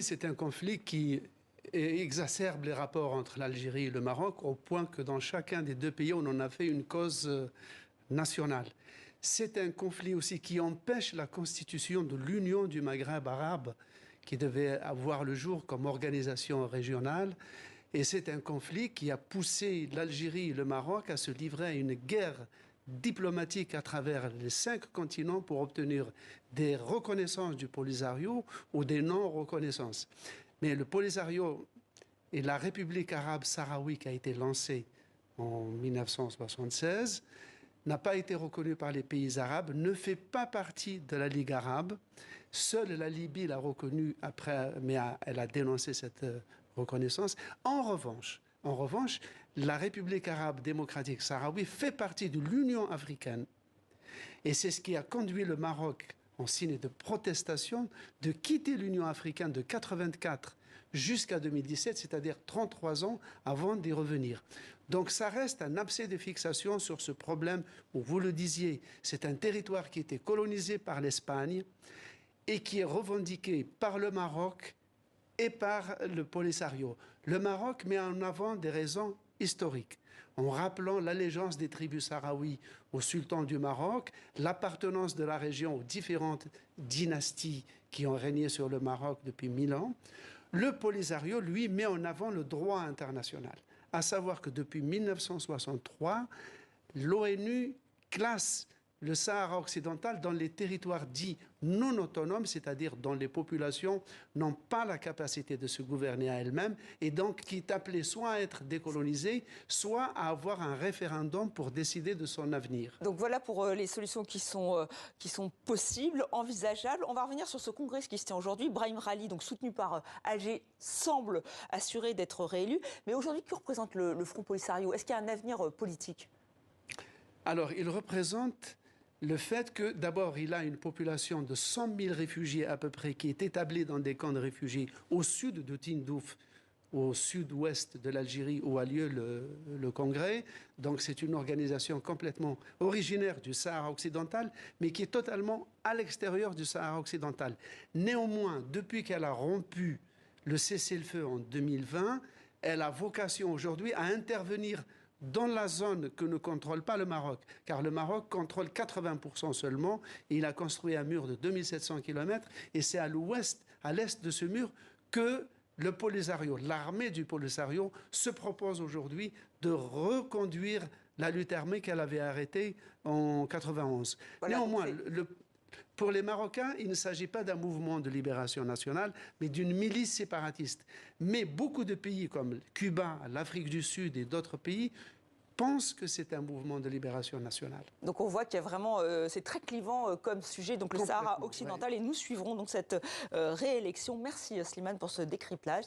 C'est un conflit qui exacerbe les rapports entre l'Algérie et le Maroc au point que dans chacun des deux pays, on en a fait une cause nationale. C'est un conflit aussi qui empêche la constitution de l'Union du Maghreb arabe qui devait avoir le jour comme organisation régionale. Et c'est un conflit qui a poussé l'Algérie et le Maroc à se livrer à une guerre diplomatique à travers les 5 continents pour obtenir des reconnaissances du Polisario ou des non-reconnaissances. Mais le Polisario et la République arabe sahraoui qui a été lancée en 1976 n'a pas été reconnu par les pays arabes, ne fait pas partie de la Ligue arabe. Seule la Libye l'a reconnu après, mais elle a dénoncé cette reconnaissance. En revanche, la République arabe démocratique sahraoui fait partie de l'Union africaine. Et c'est ce qui a conduit le Maroc, en signe de protestation, de quitter l'Union africaine de 1984 jusqu'à 2017, c'est-à-dire 33 ans avant d'y revenir. Donc ça reste un abcès de fixation sur ce problème où, vous le disiez, c'est un territoire qui était colonisé par l'Espagne et qui est revendiqué par le Maroc et par le Polisario. Le Maroc met en avant des raisons historiques, en rappelant l'allégeance des tribus sahraouis au sultan du Maroc, l'appartenance de la région aux différentes dynasties qui ont régné sur le Maroc depuis 1000 ans. Le Polisario, lui, met en avant le droit international, à savoir que depuis 1963, l'ONU classe le Sahara occidental dans les territoires dits non autonomes, c'est-à-dire dont les populations n'ont pas la capacité de se gouverner à elles-mêmes et donc qui est appelé soit à être décolonisé, soit à avoir un référendum pour décider de son avenir. Donc voilà pour les solutions qui sont possibles, envisageables. On va revenir sur ce congrès qui se tient aujourd'hui. Brahim Rali, donc soutenu par Alger, semble assuré d'être réélu. Mais aujourd'hui, que représente le Front Polisario? Est-ce qu'il y a un avenir politique? Alors, il représente le fait que, d'abord, il a une population de 100 000 réfugiés à peu près qui est établie dans des camps de réfugiés au sud de Tindouf, au sud-ouest de l'Algérie où a lieu le congrès. Donc c'est une organisation complètement originaire du Sahara occidental, mais qui est totalement à l'extérieur du Sahara occidental. Néanmoins, depuis qu'elle a rompu le cessez-le-feu en 2020, elle a vocation aujourd'hui à intervenir dans la zone que ne contrôle pas le Maroc, car le Maroc contrôle 80% seulement, et il a construit un mur de 2700 km, et c'est à l'ouest, à l'est de ce mur, que le Polisario, l'armée du Polisario, se propose aujourd'hui de reconduire la lutte armée qu'elle avait arrêtée en 91. Voilà, néanmoins, pour les Marocains, il ne s'agit pas d'un mouvement de libération nationale, mais d'une milice séparatiste. Mais beaucoup de pays comme Cuba, l'Afrique du Sud et d'autres pays pensent que c'est un mouvement de libération nationale. Donc on voit qu'il y a vraiment, c'est très clivant comme sujet, donc le Sahara occidental, ouais. Et nous suivrons donc cette réélection. Merci Slimane pour ce décryptage.